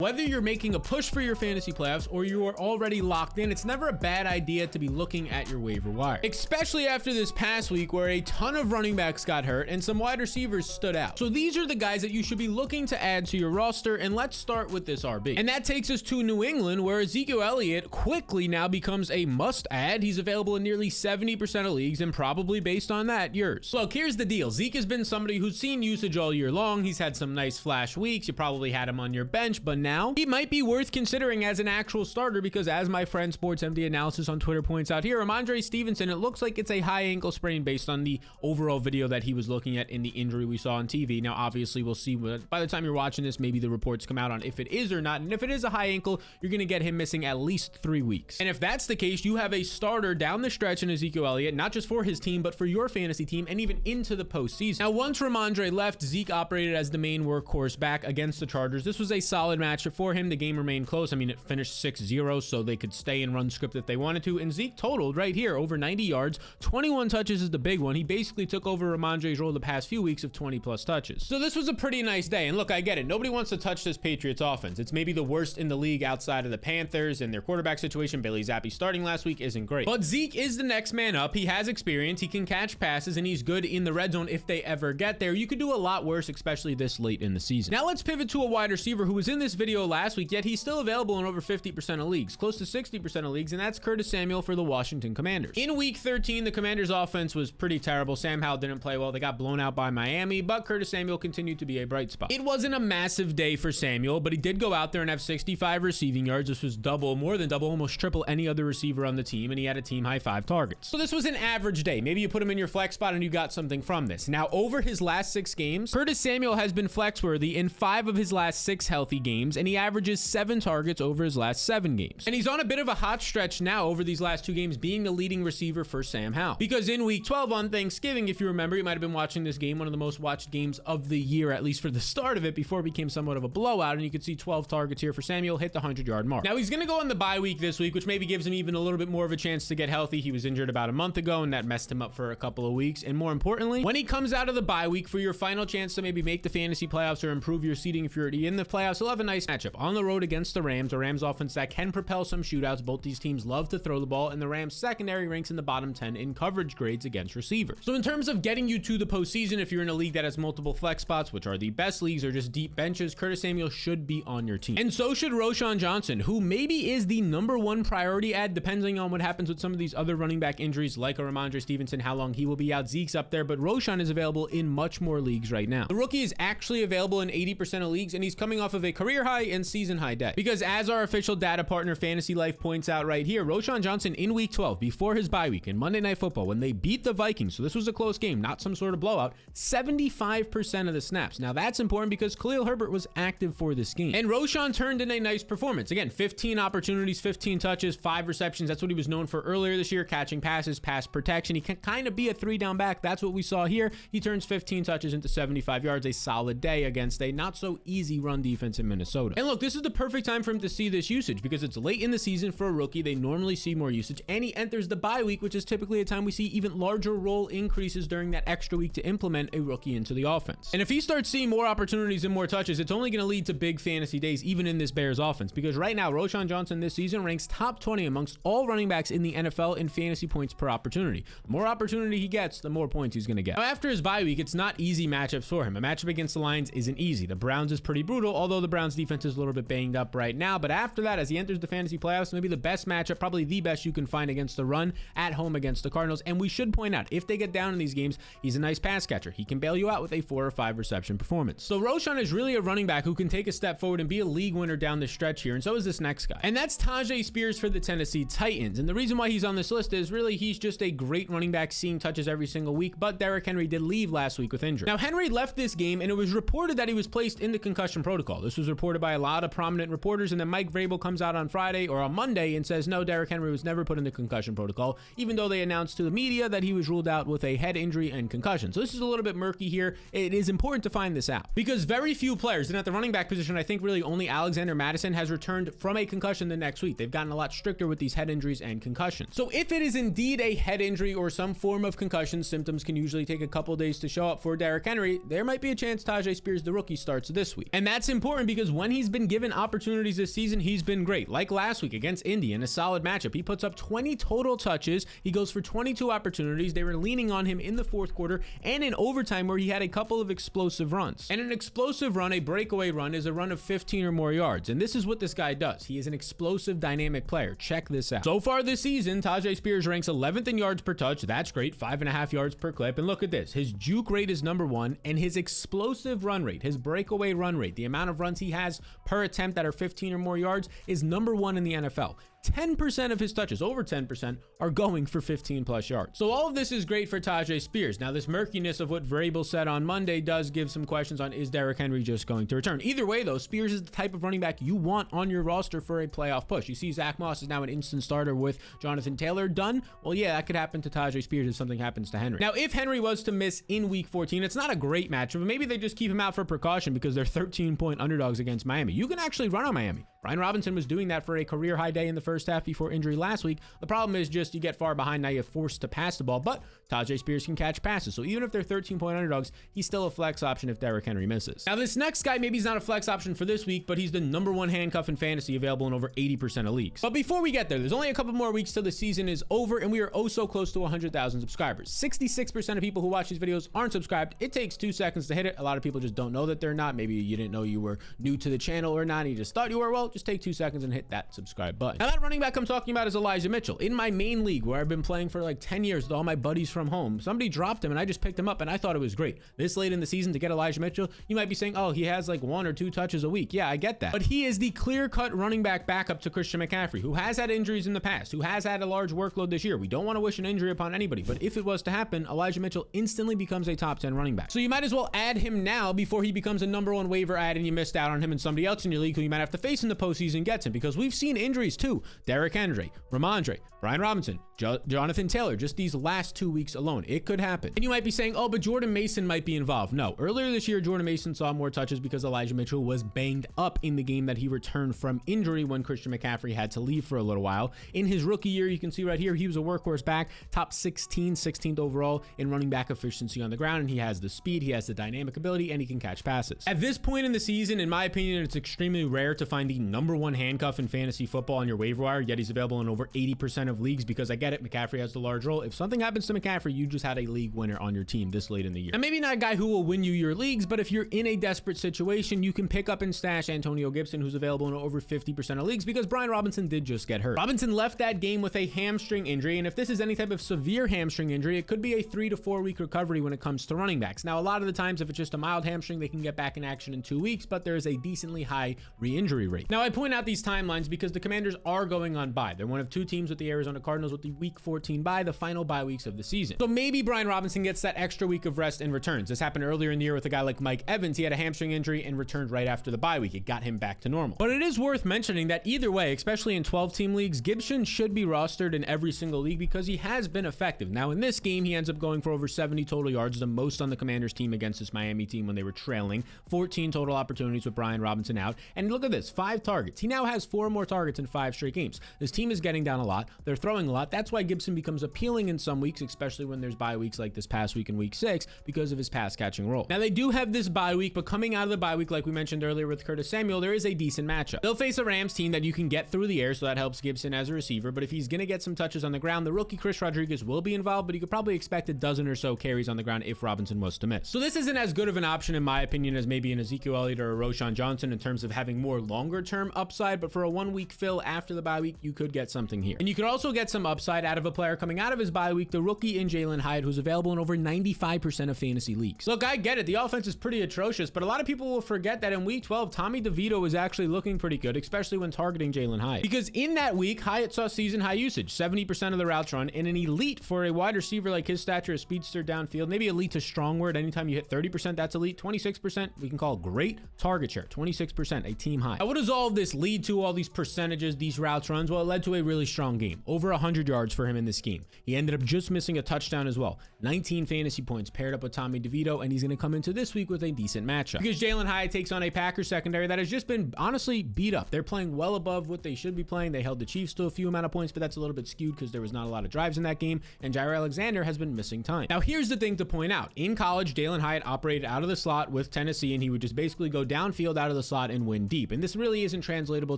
Whether you're making a push for your fantasy playoffs or you are already locked in, it's never a bad idea to be looking at your waiver wire, especially after this past week where a ton of running backs got hurt and some wide receivers stood out. So these are the guys that you should be looking to add to your roster, and let's start with this RB. And that takes us to New England, where Ezekiel Elliott quickly now becomes a must add. He's available in nearly 70% of leagues, and probably based on that, yours. Look, here's the deal. Zeke has been somebody who's seen usage all year long. He's had some nice flash weeks. You probably had him on your bench, but now he might be worth considering as an actual starter because, as my friend SportsMD Analysis on Twitter points out here, Ramondre Stevenson, it looks like it's a high ankle sprain based on the overall video that he was looking at in the injury we saw on TV. Now, obviously, we'll see by the time you're watching this, maybe the reports come out on if it is or not. And if it is a high ankle, you're going to get him missing at least 3 weeks. And if that's the case, you have a starter down the stretch in Ezekiel Elliott, not just for his team, but for your fantasy team and even into the postseason. Now, once Ramondre left, Zeke operated as the main workhorse back against the Chargers. This was a solid matchup for him. The game remained close. I mean, it finished 6-0, so they could stay and run script if they wanted to. And Zeke totaled right here over 90 yards, 21 touches is the big one. He basically took over Ramondre's role the past few weeks of 20 plus touches. So this was a pretty nice day. And look, I get it. Nobody wants to touch this Patriots offense. It's maybe the worst in the league outside of the Panthers, and their quarterback situation, Bailey Zappi starting last week, isn't great. But Zeke is the next man up. He has experience. He can catch passes, and he's good in the red zone if they ever get there. You could do a lot worse, especially this late in the season. Now let's pivot to a wide receiver who was in this video last week, yet he's still available in over 50% of leagues, close to 60% of leagues, and that's Curtis Samuel for the Washington Commanders. In week 13, the Commanders offense was pretty terrible. Sam Howell didn't play well. They got blown out by Miami, but Curtis Samuel continued to be a bright spot. It wasn't a massive day for Samuel, but he did go out there and have 65 receiving yards. This was double, more than double, almost triple any other receiver on the team, and he had a team high 5 targets. So this was an average day. Maybe you put him in your flex spot and you got something from this. Now, over his last 6 games, Curtis Samuel has been flex worthy in 5 of his last 6 healthy games, and he averages 7 targets over his last 7 games. And he's on a bit of a hot stretch now over these last 2 games, being the leading receiver for Sam Howell. Because in week 12 on Thanksgiving, if you remember, you might have been watching this game, one of the most watched games of the year, at least for the start of it, before it became somewhat of a blowout. And you could see 12 targets here for Samuel, hit the 100-yard mark. Now he's going to go on the bye week this week, which maybe gives him even a little bit more of a chance to get healthy. He was injured about a month ago, and that messed him up for a couple of weeks. And more importantly, when he comes out of the bye week for your final chance to maybe make the fantasy playoffs or improve your seeding if you're already in the playoffs, he'll have a nice matchup on the road against the Rams, a Rams offense that can propel some shootouts. Both these teams love to throw the ball, and the Rams secondary ranks in the bottom 10 in coverage grades against receivers. So in terms of getting you to the postseason, if you're in a league that has multiple flex spots, which are the best leagues or just deep benches, Curtis Samuel should be on your team. And so should Roshan Johnson, who maybe is the #1 priority add, depending on what happens with some of these other running back injuries, like a Ramondre Stevenson, how long he will be out. Zeke's up there, but Roshan is available in much more leagues right now. The rookie is actually available in 80% of leagues, and he's coming off of a career high and season high day. Because as our official data partner Fantasy Life points out right here, Roshan Johnson in week 12, before his bye week in Monday Night Football, when they beat the Vikings, so this was a close game, not some sort of blowout, 75% of the snaps. Now that's important because Khalil Herbert was active for this game. And Roshan turned in a nice performance. Again, 15 opportunities, 15 touches, 5 receptions. That's what he was known for earlier this year, catching passes, pass protection. He can kind of be a 3-down back. That's what we saw here. He turns 15 touches into 75 yards, a solid day against a not so easy run defense in Minnesota. And look, this is the perfect time for him to see this usage because it's late in the season for a rookie. They normally see more usage, and he enters the bye week, which is typically a time we see even larger role increases during that extra week to implement a rookie into the offense. And if he starts seeing more opportunities and more touches, it's only going to lead to big fantasy days, even in this Bears offense, because right now, Roshan Johnson this season ranks top 20 amongst all running backs in the NFL in fantasy points per opportunity. The more opportunity he gets, the more points he's going to get. Now, after his bye week, it's not easy matchups for him. A matchup against the Lions isn't easy. The Browns is pretty brutal, although the Browns defense is a little bit banged up right now. But after that, as he enters the fantasy playoffs, maybe the best matchup, probably the best you can find against the run at home against the Cardinals. And we should point out, if they get down in these games, he's a nice pass catcher. He can bail you out with a 4 or 5 reception performance. So Roshan is really a running back who can take a step forward and be a league winner down the stretch here. And so is this next guy. And that's Taj Spears for the Tennessee Titans. And the reason why he's on this list is really he's just a great running back, seeing touches every single week. But Derrick Henry did leave last week with injury. Now, Henry left this game, and it was reported that he was placed in the concussion protocol. This was reported by a lot of prominent reporters, and then Mike Vrabel comes out on Friday or on Monday and says, no, Derrick Henry was never put in the concussion protocol, even though they announced to the media that he was ruled out with a head injury and concussion. So this is a little bit murky here. It is important to find this out because very few players, and at the running back position, I think really only Alexander Mattison has returned from a concussion the next week. They've gotten a lot stricter with these head injuries and concussions. So if it is indeed a head injury or some form of concussion, symptoms can usually take a couple days to show up for Derrick Henry. There might be a chance Taj Spears, the rookie, starts this week. And that's important because when when he's been given opportunities this season, he's been great. Like last week against Indy in a solid matchup, he puts up 20 total touches. He goes for 22 opportunities. They were leaning on him in the fourth quarter and in overtime where he had a couple of explosive runs. And an explosive run, a breakaway run, is a run of 15 or more yards. And this is what this guy does. He is an explosive, dynamic player. Check this out. So far this season, Taj Spears ranks 11th in yards per touch. That's great. 5.5 yards per clip. And look at this. His juke rate is number 1, and his explosive run rate, his breakaway run rate, the amount of runs he has per attempt that are 15 or more yards, is number 1 in the NFL. 10% of his touches, over 10%, are going for 15 plus yards. So all of this is great for Taj Spears. Now, this murkiness of what Vrabel said on Monday does give some questions on, is Derrick Henry just going to return? Either way, though, Spears is the type of running back you want on your roster for a playoff push. You see Zach Moss is now an instant starter with Jonathan Taylor done. Well, yeah, that could happen to Taj Spears if something happens to Henry. Now, if Henry was to miss in week 14, it's not a great matchup, but maybe they just keep him out for precaution because they're 13-point underdogs against Miami. You can actually run on Miami. Brian Robinson was doing that for a career high day in the first half before injury last week. The problem is just you get far behind, now you're forced to pass the ball, but Taj Spears can catch passes. So even if they're 13-point underdogs, he's still a flex option if Derrick Henry misses. Now this next guy, maybe he's not a flex option for this week, but he's the number 1 handcuff in fantasy, available in over 80% of leagues. But before we get there, there's only a couple more weeks till the season is over, and we are oh so close to 100,000 subscribers. 66% of people who watch these videos aren't subscribed. It takes 2 seconds to hit it. A lot of people just don't know that they're not. Maybe you didn't know you were new to the channel or not, and you just thought you were. Well, just take 2 seconds and hit that subscribe button. Now that running back I'm talking about is Elijah Mitchell. In my main league where I've been playing for like 10 years with all my buddies from home, somebody dropped him and I just picked him up and I thought it was great. This late in the season to get Elijah Mitchell, you might be saying, oh, he has like 1 or 2 touches a week. Yeah, I get that. But he is the clear-cut running back backup to Christian McCaffrey, who has had injuries in the past, who has had a large workload this year. We don't want to wish an injury upon anybody, but if it was to happen, Elijah Mitchell instantly becomes a top 10 running back. So you might as well add him now before he becomes a number 1 waiver ad and you missed out on him and somebody else in your league who you might have to face in the postseason gets him, because we've seen injuries too. Derrick Henry, Ramondre, Brian Robinson, Jonathan Taylor, just these last 2 weeks alone. It could happen. And you might be saying, oh, but Jordan Mason might be involved. No, earlier this year, Jordan Mason saw more touches because Elijah Mitchell was banged up in the game that he returned from injury when Christian McCaffrey had to leave for a little while. In his rookie year, you can see right here, he was a workhorse back, top 16th overall in running back efficiency on the ground, and he has the speed, he has the dynamic ability, and he can catch passes. At this point in the season, in my opinion, it's extremely rare to find the number 1 handcuff in fantasy football on your waiver wire, yet he's available in over 80% of leagues, because I get it, McCaffrey has the large role. If something happens to McCaffrey, you just had a league winner on your team this late in the year. And maybe not a guy who will win you your leagues, but if you're in a desperate situation, you can pick up and stash Antonio Gibson, who's available in over 50% of leagues, because Brian Robinson did just get hurt. Robinson left that game with a hamstring injury, and if this is any type of severe hamstring injury, it could be a 3 to 4 week recovery when it comes to running backs. Now, a lot of the times, if it's just a mild hamstring, they can get back in action in 2 weeks, but there is a decently high re-injury rate. Now, I point out these timelines because the Commanders are going on bye. They're one of 2 teams with the Arizona Cardinals with the week 14 bye, the final bye weeks of the season. So maybe Brian Robinson gets that extra week of rest and returns. This happened earlier in the year with a guy like Mike Evans. He had a hamstring injury and returned right after the bye week. It got him back to normal. But it is worth mentioning that either way, especially in 12-team leagues, Gibson should be rostered in every single league because he has been effective. Now, in this game, he ends up going for over 70 total yards, the most on the Commanders team against this Miami team when they were trailing. 14 total opportunities with Brian Robinson out. And look at this, 5 targets. He now has 4 more targets in 5 straight games. This team is getting down a lot. They're throwing a lot. That's why Gibson becomes appealing in some weeks, especially when there's bye weeks like this past week in week 6, because of his pass catching role. Now, they do have this bye week, but coming out of the bye week, like we mentioned earlier with Curtis Samuel, there is a decent matchup. They'll face a Rams team that you can get through the air, so that helps Gibson as a receiver. But if he's going to get some touches on the ground, the rookie Chris Rodriguez will be involved, but you could probably expect a dozen or so carries on the ground if Robinson was to miss. So this isn't as good of an option, in my opinion, as maybe an Ezekiel Elliott or a Roshan Johnson in terms of having more longer term upside, but for a 1 week fill after the bye week, you could get something here. And you could also get some upside out of a player coming out of his bye week, the rookie in Jaylen Hyde, who's available in over 95% of fantasy leagues. Look, I get it. The offense is pretty atrocious, but a lot of people will forget that in week 12, Tommy DeVito is actually looking pretty good, especially when targeting Jaylen Hyde. Because in that week, Hyatt saw season high usage, 70% of the routes run, and an elite for a wide receiver like his stature, a speedster downfield. Maybe elite's a strong word. Anytime you hit 30%, that's elite. 26%, we can call great target share. 26%, a team high. Now, what does all all this lead to, all these percentages, these routes runs? Well, it led to a really strong game. Over 100 yards for him in this game. He ended up just missing a touchdown as well. 19 fantasy points paired up with Tommy DeVito, and he's going to come into this week with a decent matchup. Because Jaylen Hyde takes on a Packers secondary that has just been honestly beat up. They're playing well above what they should be playing. They held the Chiefs to a few amount of points, but that's a little bit skewed because there was not a lot of drives in that game, and Jair Alexander has been missing time. Now, here's the thing to point out. In college, Jaylen Hyde operated out of the slot with Tennessee, and he would just basically go downfield out of the slot and win deep. And this really isn't translatable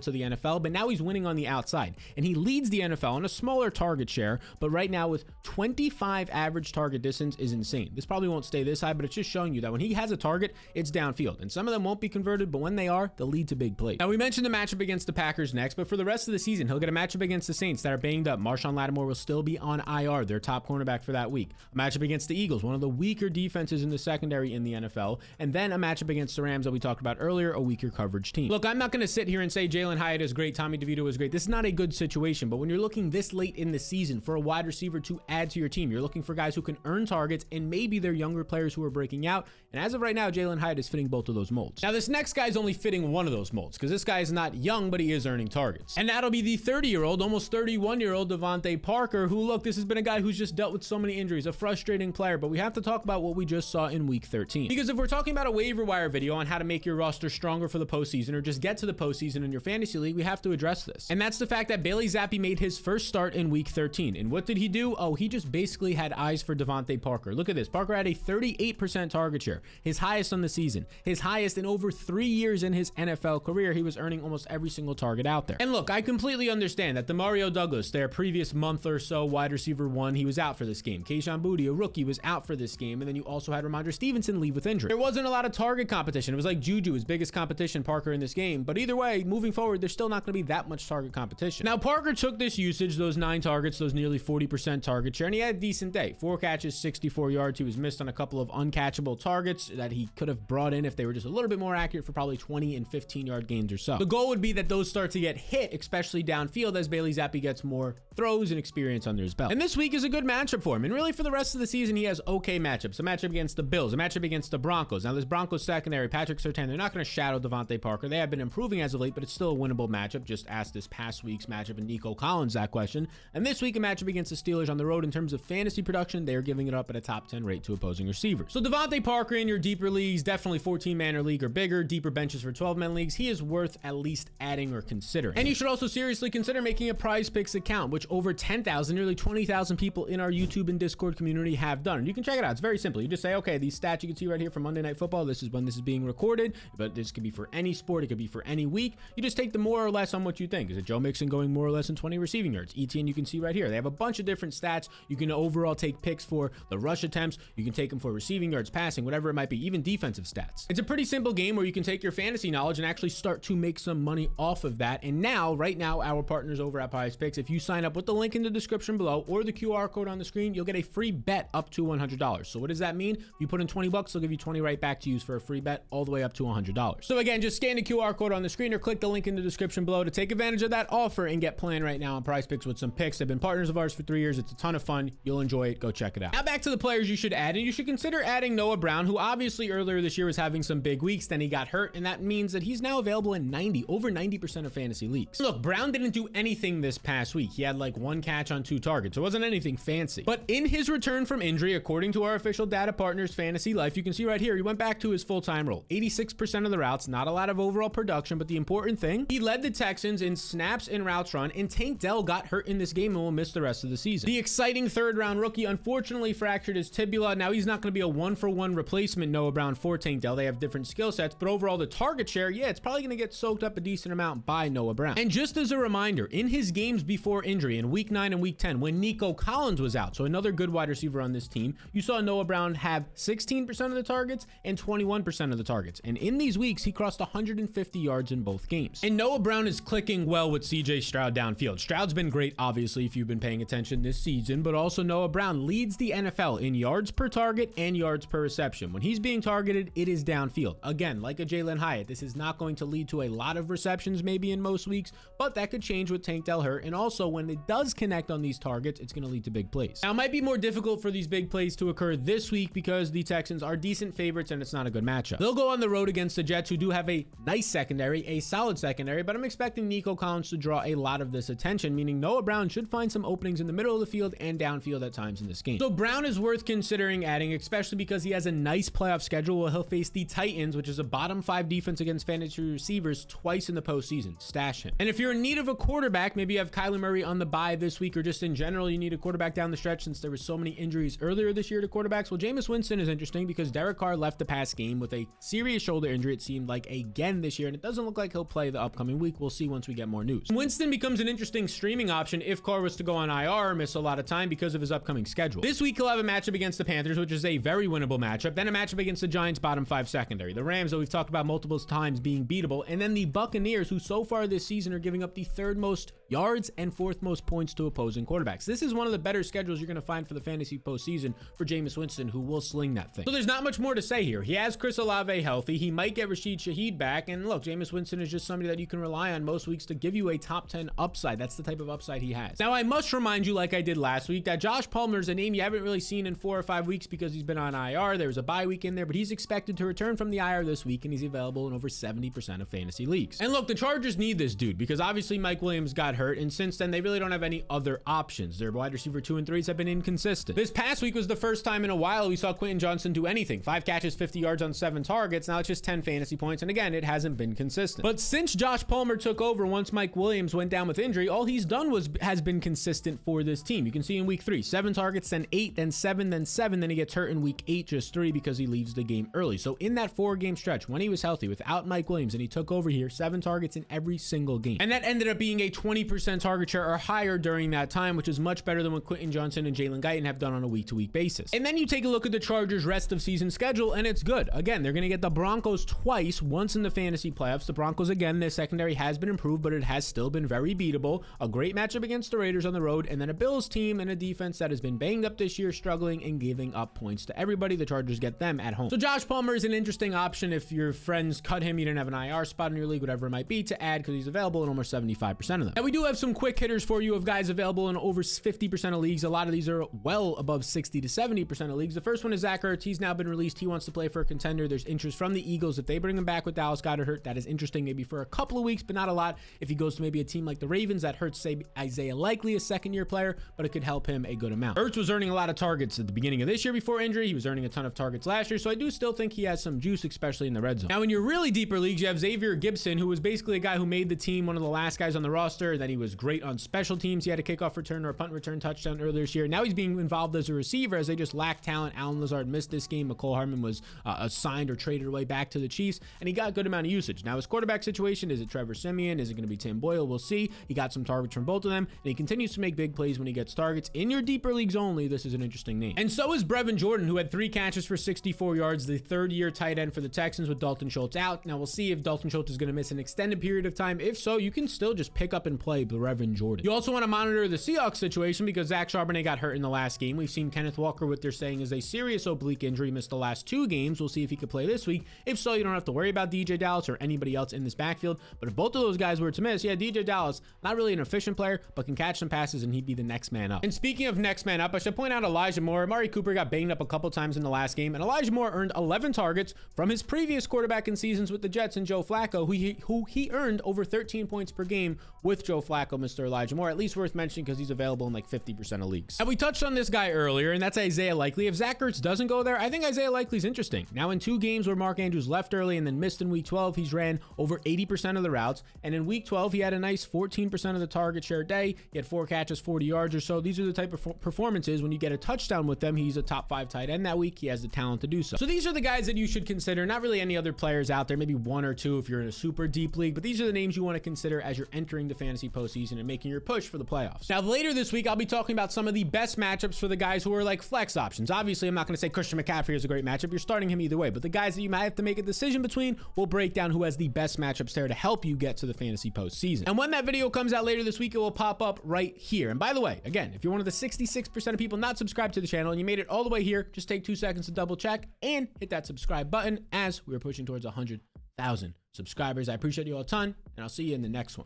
to the NFL, but now he's winning on the outside. And he leads the NFL on a smaller target share, but right now with 25 average target distance is insane. This probably won't stay this high, but it's just showing you that when he has a target, it's downfield. And some of them won't be converted, but when they are, they'll lead to big plays. Now, we mentioned the matchup against the Packers next, but for the rest of the season, he'll get a matchup against the Saints that are banged up. Marshawn Lattimore will still be on IR, their top cornerback for that week. A matchup against the Eagles, one of the weaker defenses in the secondary in the NFL, and then a matchup against the Rams that we talked about earlier, a weaker coverage team. Look, I'm not going to sit here and say Jaylen Hyde is great, Tommy DeVito is great. This is not a good situation, but when you're looking this late in the season for a wide receiver to add to your team, you're looking for guys who can earn targets, and maybe they're younger players who are breaking out. And as of right now, Jaylen Hyde is fitting both of those molds. Now, this next guy is only fitting one of those molds because this guy is not young, but he is earning targets. And that'll be the 30-year-old, almost 31-year-old Devonte Parker, who, look, this has been a guy who's just dealt with so many injuries, a frustrating player, but we have to talk about what we just saw in week 13. Because if we're talking about a waiver wire video on how to make your roster stronger for the postseason or just get to the postseason in your fantasy league, we have to address this. And that's the fact that Bailey Zappi made his first start in week 13. And what did he do? Oh, he just basically had eyes for Devonte Parker. Look at this. Parker had a 38% target share, his highest on the season, his highest in over 3 years in his NFL career. He was earning almost every single target out there. And look, I completely understand that the Mario Douglas, their previous month or so wide receiver one, he was out for this game. Kayshon Boutte, a rookie, was out for this game. And then you also had Ramondre Stevenson leave with injury. There wasn't a lot of target competition. It was like Juju, his biggest competition, Parker, in this game. But either way, moving forward, there's still not going to be that much target competition. Now, Parker took this usage, those 9 targets, those nearly 40% target share, and he had a decent day. 4 catches, 64 yards. He was missed on a couple of uncatchable targets that he could have brought in if they were just a little bit more accurate for probably 20 and 15-yard gains or so. The goal would be that those start to get hit, especially downfield, as Bailey Zappi gets more throws and experience under his belt. And this week is a good matchup for him. And really, for the rest of the season, he has okay matchups. A matchup against the Bills, a matchup against the Broncos. Now, this Broncos secondary, Patrick Surtain, they're not going to shadow Devonte Parker. They have been improving as of late, but it's still a winnable matchup. Just ask this past week's matchup and Nico Collins that question. And this week, a matchup against the Steelers on the road in terms of fantasy production, they're giving it up at a top 10 rate to opposing receivers. So Devonte Parker in your deeper leagues, definitely 14-man or league or bigger, deeper benches for 12-man leagues, he is worth at least adding or considering. And you should also seriously consider making a Prize Picks account, which over 10,000, nearly 20,000 people in our YouTube and Discord community have done. And you can check it out. It's very simple. You just say, okay, these stats you can see right here from Monday Night Football, this is when this is being recorded, but this could be for any sport. It could be for any week. You just take the more or less on what you think. Is it Joe Mixon going more or less than 20 receiving yards? ETN you can see right here. They have a bunch of different stats. You can overall take picks for the rush attempts. You can take them for receiving yards, passing, whatever it might be, even defensive stats. It's a pretty simple game where you can take your fantasy knowledge and actually start to make some money off of that. And now, right now, our partners over at Prize Picks, if you sign up with the link in the description below or the QR code on the screen, you'll get a free bet up to $100. So what does that mean? If you put in 20 bucks, they'll give you 20 right back to use for a free bet all the way up to $100. So again, just scan the QR code on the screen or click the link in the description below to take advantage of that offer and get playing right now on Prize Picks with some picks. They've been partners of ours for 3 years. It's a ton of fun. You'll enjoy it. Go check it out. Now back to the players you should add, and you should consider adding Noah Brown, who obviously earlier this year was having some big weeks. Then he got hurt, and that means that he's now available in over 90% of fantasy leagues. Look, Brown didn't do anything this past week. He had like 1 catch on 2 targets. It wasn't anything fancy. But in his return from injury, according to our official data partners, Fantasy Life, you can see right here, he went back to his full-time role. 86% of the routes, not a lot of overall production, but the important thing, he led the Texans in snaps and routes run, and Tank Dell got hurt in this game and will miss the rest of the season. The exciting third-round rookie unfortunately fractured his tibia. Now he's not going to be a one-for-one replacement Noah Brown for Tank Dell. They have different skill sets, but overall the target share, yeah, it's probably going to get soaked up a decent amount by Noah Brown. And just as a reminder, in his games before injury in week 9 and week 10, when Nico Collins was out, so another good wide receiver on this team, you saw Noah Brown have 16% of the targets and 21% of the targets. And in these weeks, he crossed 150 yards in both games. And Noah Brown is clicking well with CJ Stroud downfield. Stroud's been great, obviously, if you've been paying attention this season, but also Noah Brown leads the NFL in yards per target and yards per reception. When he's being targeted, it is downfield. Again, like a Jaylen Hyde, this is not going to lead to a lot of receptions maybe in most weeks, but that could change with Tank Dell hurt. And also, when it does connect on these targets, it's going to lead to big plays. Now, it might be more difficult for these big plays to occur this week because the Texans are decent favorites and it's not a good matchup. They'll go on the road against the Jets, who do have a nice secondary, a solid secondary, but I'm expecting Nico Collins to draw a lot of this attention, meaning Noah Brown should find some openings in the middle of the field and downfield at times in this game. So Brown is worth considering adding, especially because he has a nice playoff schedule where he'll face the Titans, which is a bottom 5 defense against fantasy receivers, twice in the postseason. Stash him. And if you're in need of a quarterback, maybe you have Kyler Murray on the bye this week, or just in general, you need a quarterback down the stretch since there were so many injuries earlier this year to quarterbacks. Well, Jamus Winston is interesting because Derek Carr left the past game with a serious shoulder injury, it seemed like, again this year, and it doesn't look like he'll play the upcoming week. We'll see once we get more news. Winston becomes an interesting streaming option if Carr was to go on IR or miss a lot of time because of his upcoming schedule. This week he'll have a matchup against the Panthers, which is a very winnable matchup, then a matchup against the Giants bottom 5 secondary, the Rams that we've talked about multiple times being beatable, and then the Buccaneers, who so far this season are giving up the 3rd most yards and 4th most points to opposing quarterbacks. This is one of the better schedules you're going to find for the fantasy postseason for Jamus Winston, who will sling that thing. So there's not much more to say here. He has Chris Olave healthy. He might get Rashid Shaheed back, and look, Jamus Winston is just somebody that you can rely on most weeks to give you a top 10 upside. That's the type of upside he has. Now, I must remind you, like I did last week, that Josh Palmer is a name you haven't really seen in 4 or 5 weeks because he's been on IR. There was a bye week in there, but he's expected to return from the IR this week, and he's available in over 70% of fantasy leagues. And look, the Chargers need this dude because obviously Mike Williams got hurt, and since then they really don't have any other options. Their wide receiver 2 and 3s have been inconsistent. This past week was the first time in a while we saw Quentin Johnson do anything. 5 catches, 50 yards on 7 targets. Now it's just 10 fantasy points, and again, it hasn't been consistent. But since Josh Palmer took over once Mike Williams went down with injury, all he's done has been consistent for this team. You can see in week 3, 7 targets, then 8, then 7, then 7, then he gets hurt in week 8, just 3 because he leaves the game early. So in that 4-game stretch, when he was healthy without Mike Williams and he took over here, 7 targets in every single game. And that ended up being a 20% target share or higher during that time, which is much better than what Quentin Johnson and Jalen Guyton have done on a week-to-week basis. And then you take a look at the Chargers' rest of season schedule, and it's good. Again, they're going to get the Broncos twice, once in the fantasy playoffs. The Broncos, again, their secondary has been improved, but it has still been very beatable. A great matchup against the Raiders on the road, and then a Bills team and a defense that has been banged up this year, struggling and giving up points to everybody. The Chargers get them at home. So Josh Palmer is an interesting option if your friends cut him, you didn't have an IR spot in your league, whatever it might be, to add because he's available in almost 75% of them. Now, we do have some quick hitters for you of guys available in over 50% of leagues. A lot of these are well above 60 to 70% of leagues. The first one is Zach Ertz. He's now been released. He wants to play for a contender. There's interest from the Eagles. If they bring him back with Dallas Goedert hurt, that is interesting maybe for a couple of weeks, but not a lot. If he goes to maybe a team like the Ravens, that hurts, say, Isaiah Likely, a second-year player, but it could help him a good amount. Ertz was earning a lot of targets at the beginning of this year before injury. He was earning a ton of targets last year, so I do still think he has some juice, especially in the red zone. Now, in your really deeper leagues, you have Xavier Gibson, who was basically a guy who made the team, one of the last guys on the roster. Then he was great on special teams. He had a kickoff return or a punt return touchdown earlier this year. Now he's being involved as a receiver as they just lack talent. Alan Lazard missed this game. McCole Hardman was assigned or traded away back to the Chiefs, and he got a good amount of usage. Now his quarterback situation, is it Trevor Siemian? Is it going to be Tim Boyle? We'll see. He got some targets from both of them, and he continues to make big plays when he gets targets. In your deeper leagues only, this is an interesting name. And so is Brevin Jordan, who had 3 catches for 64 yards, the 3rd-year tight end for the Texans with Dalton Schultz out. Now we'll see if Dalton Schultz is going to miss an extended period of time. If so, you can still just pick up and play Brevin Jordan. You also want to monitor the Seahawks situation because Zach Charbonnet got hurt in the last game. We've seen Kenneth Walker, what they're saying is a serious oblique injury, missed the last 2 games. We'll see if he could play this week. If so, you don't have to worry about DJ Dallas or anybody else in this backfield. But if both of those guys were to miss, yeah, DJ Dallas, not really an efficient player, but can catch some passes and he'd be the next man up. And speaking of next man up, I should point out Elijah Moore. Amari Cooper got banged up a couple times in the last game, and Elijah Moore earned 11 targets from his previous quarterback in seasons with the Jets and Joe Flacco, who he earned over 13 points per game with Joe Flacco, Mr. Elijah Moore. At least worth mentioning because he's available in like 50% of leagues. And we touched on this guy earlier, and that's Isaiah Likely. If Zach Ertz doesn't go there, I think Isaiah Likely's interesting. Now, in 2 games where Mark Andrews left early and then missed in week 12, he's ran over 80% of the routes. And in week 12, he had a nice 14% of the target share day. He had 4 catches, 40 yards or so. These are the type of performances when you get a touchdown with them. He's a top 5 tight end that week. He has the talent to do so. So these are the guys that you should consider. Not really any other players out there, maybe 1 or 2 if you're in a super deep league, but these are the names you want to consider as you're entering the fantasy postseason and making your push for the playoffs. Now, later this week, I'll be talking about some of the best matchups for the guys who are like flex options. Obviously, I'm not going to say Christian McCaffrey is a great matchup. You're starting him either way, but the guys that you might have to make a decision between, we'll break down who has the best matchups there to help you get to the fantasy postseason. And when that video comes out later this week, it will pop up right here. And by the way, again, if you're one of the 66% of people not subscribed to the channel and you made it all the way here, just take 2 seconds to double check and hit that subscribe button as we're pushing towards 100,000 subscribers. I appreciate you all a ton, and I'll see you in the next one.